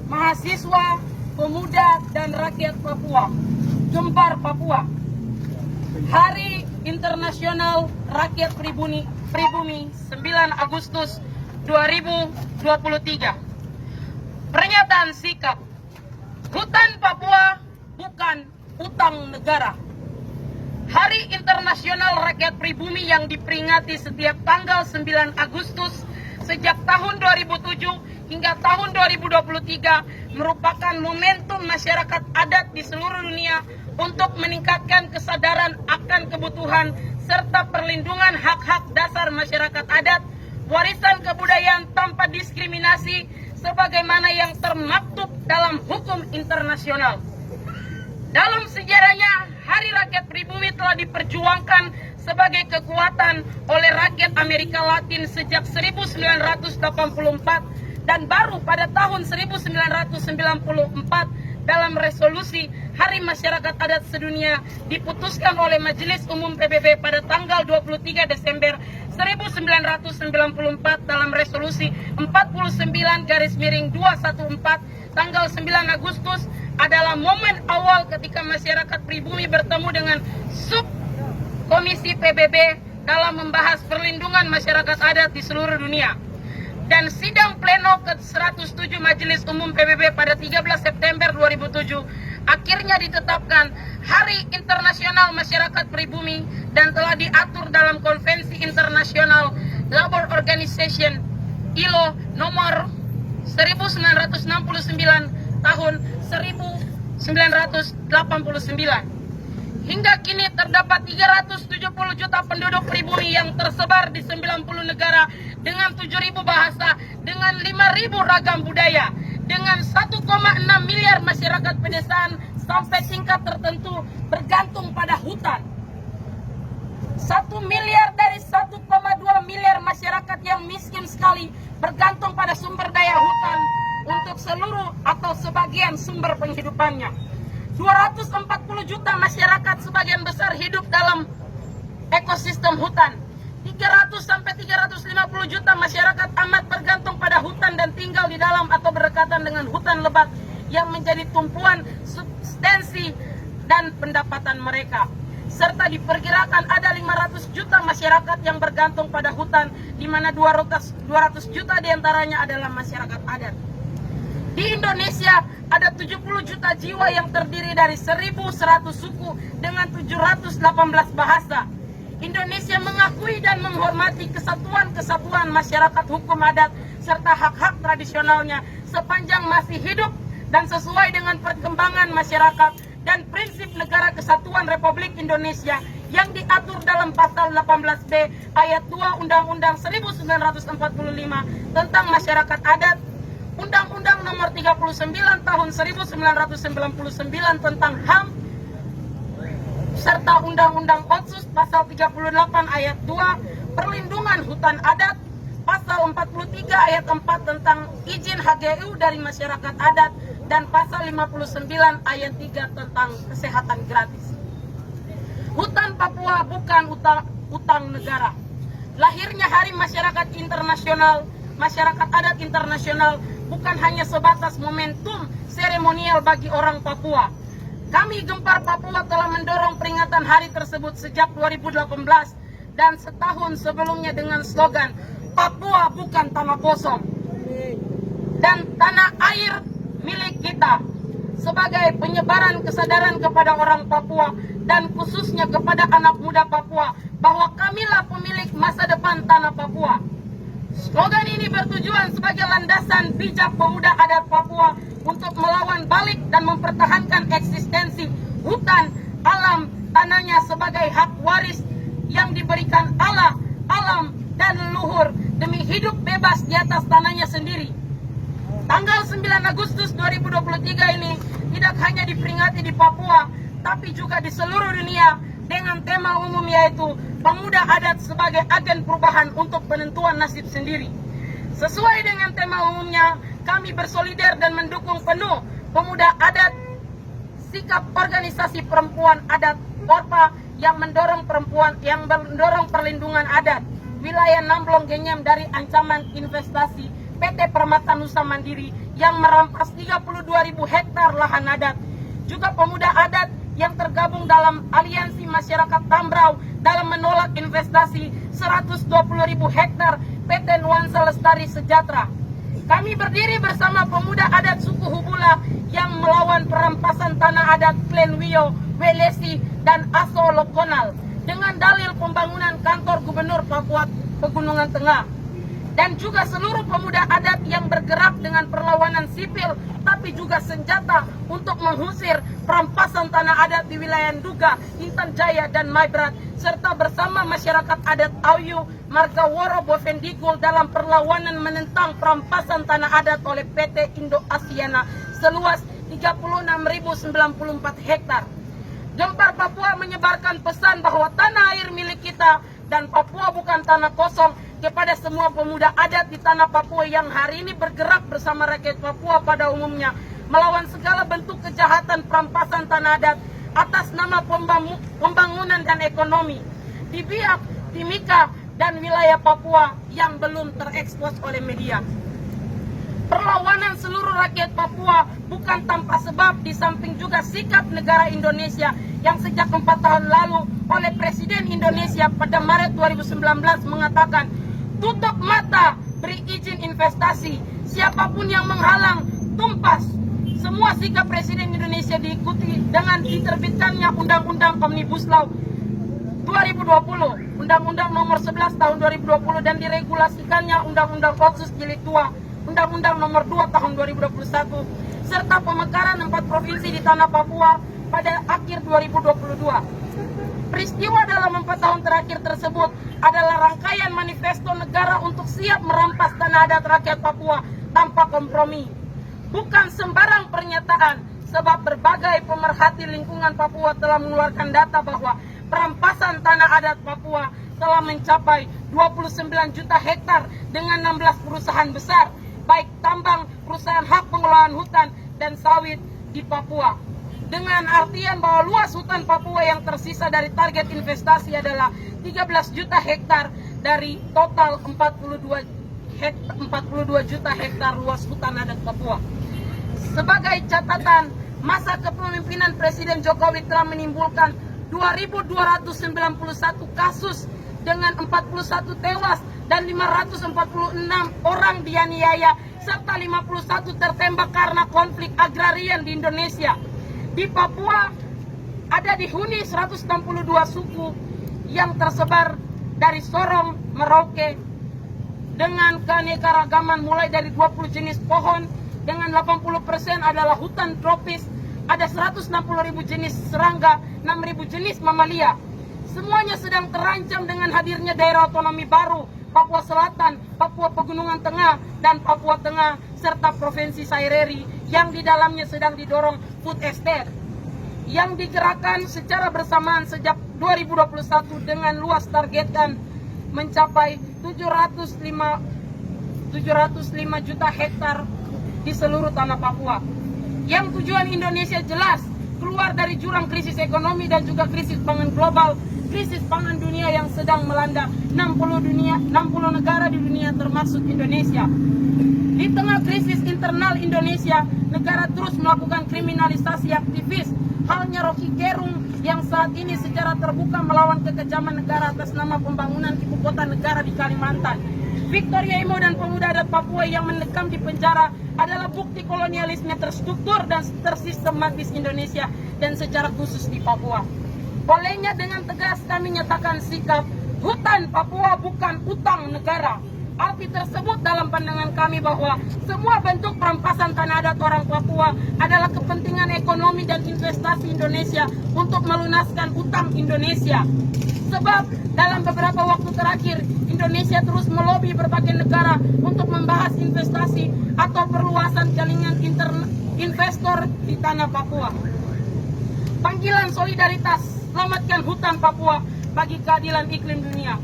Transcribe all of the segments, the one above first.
mahasiswa, pemuda, dan rakyat Papua. Gempar Papua, Hari Internasional Rakyat Pribumi 9 Agustus 2023. Pernyataan sikap, hutan Papua bukan utang negara. Hari Internasional Rakyat Pribumi yang diperingati setiap tanggal 9 Agustus sejak tahun 2007 hingga tahun 2023 merupakan momentum masyarakat adat di seluruh dunia untuk meningkatkan kesadaran akan kebutuhan serta perlindungan hak-hak dasar masyarakat adat, warisan kebudayaan tanpa diskriminasi sebagaimana yang termaktub dalam hukum internasional. Dalam sejarahnya, Hari Rakyat Pribumi telah diperjuangkan sebagai kekuatan oleh rakyat Amerika Latin sejak 1984 dan baru pada tahun 1994 dalam resolusi Hari Masyarakat Adat Sedunia diputuskan oleh Majelis Umum PBB pada tanggal 23 Desember 1994 dalam resolusi 49/214 tanggal 9 Agustus adalah momen awal ketika masyarakat pribumi bertemu dengan subkomisi PBB dalam membahas perlindungan masyarakat adat di seluruh dunia. Dan sidang pleno ke-107 Majelis Umum PBB pada 13 September 2007 akhirnya ditetapkan Hari Internasional Masyarakat Pribumi dan telah diatur dalam Konvensi Internasional Labor Organization ILO nomor 1969 tahun 1989. Hingga kini terdapat 370 juta penduduk pribumi yang tersebar di 90 negara dengan 7.000 bahasa, dengan 5.000 ragam budaya, dengan 1,6 miliar masyarakat pedesaan sampai tingkat tertentu bergantung pada hutan. 1 miliar dari 1,2 miliar masyarakat yang miskin sekali bergantung pada sumber daya hutan untuk seluruh atau sebagian sumber penghidupannya. 240 juta masyarakat sebagian besar hidup dalam ekosistem hutan. 300 sampai 350 juta masyarakat amat bergantung pada hutan dan tinggal di dalam atau berdekatan dengan hutan lebat yang menjadi tumpuan substansi dan pendapatan mereka. Serta diperkirakan ada 500 juta masyarakat yang bergantung pada hutan, di mana 200 juta diantaranya adalah masyarakat adat. Di Indonesia ada 70 juta jiwa yang terdiri dari 1.100 suku dengan 718 bahasa. Indonesia mengakui dan menghormati kesatuan-kesatuan masyarakat hukum adat serta hak-hak tradisionalnya sepanjang masih hidup dan sesuai dengan perkembangan masyarakat dan prinsip negara kesatuan Republik Indonesia yang diatur dalam pasal 18B ayat 2 Undang-Undang 1945 tentang masyarakat adat, Undang-Undang nomor 39 tahun 1999 tentang HAM, serta Undang-Undang Otsus pasal 38 ayat 2 perlindungan hutan adat, pasal 43 ayat 4 tentang izin HGU dari masyarakat adat, dan pasal 59 ayat 3 tentang kesehatan gratis. Hutan Papua bukan utang negara. Lahirnya Hari Masyarakat Internasional, Masyarakat Adat Internasional bukan hanya sebatas momentum seremonial bagi orang Papua. Kami Gempar Papua telah mendorong peringatan hari tersebut sejak 2018 dan setahun sebelumnya dengan slogan Papua bukan tanah kosong dan tanah air milik kita, sebagai penyebaran kesadaran kepada orang Papua dan khususnya kepada anak muda Papua bahwa kamilah pemilik masa depan tanah Papua. Slogan ini bertujuan sebagai landasan bijak pemuda adat Papua untuk melawan balik dan mempertahankan eksistensi hutan, alam, tanahnya sebagai hak waris yang diberikan Allah, alam, dan leluhur demi hidup bebas di atas tanahnya sendiri. Tanggal 9 Agustus 2023 ini tidak hanya diperingati di Papua, tapi juga di seluruh dunia dengan tema umum yaitu pemuda adat sebagai agen perubahan untuk penentuan nasib sendiri. Sesuai dengan tema umumnya, kami bersolidar dan mendukung penuh pemuda adat, sikap organisasi perempuan adat Porpa yang mendorong perlindungan adat, wilayah Namblong Genyam dari ancaman investasi PT Permata Nusa Mandiri yang merampas 32.000 hektar lahan adat. Juga pemuda adat yang tergabung dalam aliansi masyarakat Tambrau dalam menolak investasi 120.000 hektar PT Nuansa Lestari Sejahtera. Kami berdiri bersama pemuda adat suku Hubula yang melawan perampasan tanah adat Klen Wio, Welesi, dan Aso Lokonal dengan dalil pembangunan kantor Gubernur Papua Pegunungan Tengah. Dan juga seluruh pemuda adat yang bergerak dengan perlawanan sipil tapi juga senjata untuk mengusir perampasan tanah adat di wilayah Nduga, Intan Jaya, dan Maibrat, serta bersama masyarakat adat Auyu, Margaworo, Bovendigul dalam perlawanan menentang perampasan tanah adat oleh PT Indo Asiana seluas 36.094 hektar. Gempar Papua menyebarkan pesan bahwa tanah air milik kita dan Papua bukan tanah kosong kepada semua pemuda adat di tanah Papua yang hari ini bergerak bersama rakyat Papua pada umumnya melawan segala bentuk kejahatan perampasan tanah adat atas nama pembangunan dan ekonomi di Biak, Timika, dan wilayah Papua yang belum terekspos oleh media. Perlawanan seluruh rakyat Papua bukan tanpa sebab, di samping juga sikap negara Indonesia yang sejak 4 tahun lalu oleh Presiden Indonesia pada Maret 2019 mengatakan tutup mata, beri izin investasi, siapapun yang menghalang, tumpas. Semua sikap Presiden Indonesia diikuti dengan diterbitkannya Undang-Undang Omnibus Law 2020, Undang-Undang Nomor 11 Tahun 2020, dan diregulasikannya Undang-Undang Otsus Jilid 2, Undang-Undang Nomor 2 Tahun 2021, serta pemekaran 4 provinsi di tanah Papua pada akhir 2022. Peristiwa dalam 4 tahun terakhir tersebut adalah rangkaian manifesto negara untuk siap merampas tanah adat rakyat Papua tanpa kompromi. Bukan sembarang pernyataan, sebab berbagai pemerhati lingkungan Papua telah mengeluarkan data bahwa perampasan tanah adat Papua telah mencapai 29 juta hektar dengan 16 perusahaan besar, baik tambang, perusahaan hak pengelolaan hutan, dan sawit di Papua. Dengan artian bahwa luas hutan Papua yang tersisa dari target investasi adalah 13 juta hektar dari total 42 juta hektar luas hutan adat Papua. Sebagai catatan, masa kepemimpinan Presiden Jokowi telah menimbulkan 2.291 kasus dengan 41 tewas dan 546 orang dianiaya serta 51 tertembak karena konflik agrarian di Indonesia. Di Papua ada dihuni 162 suku yang tersebar dari Sorong, Merauke dengan keanekaragaman mulai dari 20 jenis pohon dengan 80% adalah hutan tropis, ada 160.000 jenis serangga, 6.000 jenis mamalia. Semuanya sedang terancam dengan hadirnya daerah otonomi baru Papua Selatan, Papua Pegunungan Tengah, dan Papua Tengah, serta Provinsi Saireri yang di dalamnya sedang didorong food estate yang digerakkan secara bersamaan sejak 2021 dengan luas targetkan mencapai 705 juta hektar di seluruh tanah Papua. Yang tujuan Indonesia jelas, keluar dari jurang krisis ekonomi dan juga krisis pangan global, krisis pangan dunia yang sedang melanda 60 negara di dunia termasuk Indonesia. Di tengah krisis internal Indonesia, negara terus melakukan kriminalisasi aktivis. Halnya Rocky Gerung yang saat ini secara terbuka melawan kekejaman negara atas nama pembangunan ibu kota negara di Kalimantan. Victoria Imo dan pemuda adat Papua yang mendekam di penjara adalah bukti kolonialisme terstruktur dan tersistematis Indonesia dan secara khusus di Papua. Olehnya dengan tegas kami nyatakan sikap, hutan Papua bukan utang negara. Arti tersebut dalam pandangan kami bahwa semua bentuk perampasan tanah adat orang Papua adalah kepentingan ekonomi dan investasi Indonesia untuk melunaskan utang Indonesia. Sebab dalam beberapa waktu terakhir, Indonesia terus melobi berbagai negara untuk membahas investasi atau perluasan jaringan investor di tanah Papua. Panggilan solidaritas, selamatkan hutan Papua bagi keadilan iklim dunia.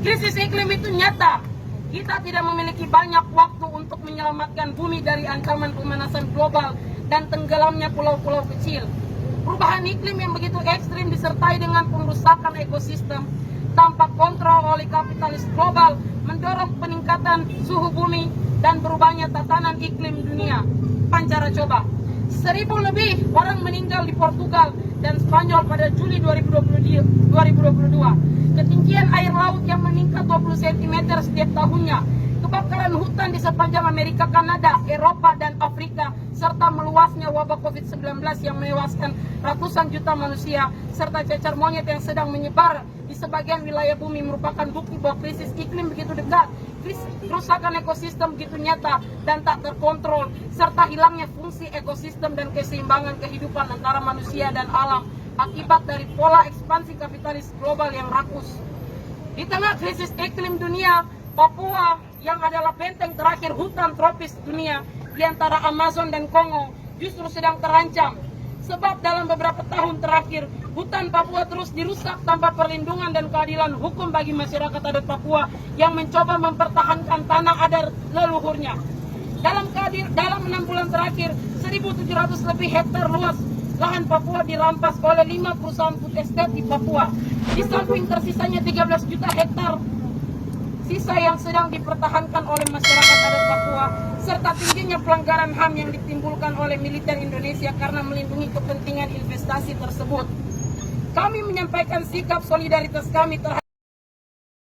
Krisis iklim itu nyata. Kita tidak memiliki banyak waktu untuk menyelamatkan bumi dari ancaman pemanasan global dan tenggelamnya pulau-pulau kecil. Perubahan iklim yang begitu ekstrim disertai dengan pengrusakan ekosistem tanpa kontrol oleh kapitalis global mendorong peningkatan suhu bumi dan berubahnya tatanan iklim dunia. Pancara coba. 1.000 lebih orang meninggal di Portugal dan Spanyol pada Juli 2022. Ketinggian air laut yang meningkat 20 cm setiap tahunnya. Kebakaran hutan di sepanjang Amerika, Kanada, Eropa, dan Afrika, serta meluasnya wabah COVID-19 yang menewaskan ratusan juta manusia, serta cacar monyet yang sedang menyebar di sebagian wilayah bumi merupakan bukti bahwa krisis iklim begitu dekat, kerusakan ekosistem begitu nyata dan tak terkontrol, serta hilangnya fungsi ekosistem dan keseimbangan kehidupan antara manusia dan alam akibat dari pola ekspansi kapitalis global yang rakus. Di tengah krisis iklim dunia, Papua yang adalah benteng terakhir hutan tropis dunia di antara Amazon dan Kongo justru sedang terancam. Sebab dalam beberapa tahun terakhir, hutan Papua terus dirusak tanpa perlindungan dan keadilan hukum bagi masyarakat adat Papua yang mencoba mempertahankan tanah adat leluhurnya. Dalam 6 bulan terakhir, 1.700 lebih hektar luas lahan Papua dirampas oleh 5 perusahaan food estate di Papua. Di samping tersisanya 13 juta hektar sisa yang sedang dipertahankan oleh masyarakat adat Papua, serta tingginya pelanggaran HAM yang ditimbulkan oleh militer Indonesia karena melindungi kepentingan investasi tersebut. Kami menyampaikan sikap solidaritas kami terhadap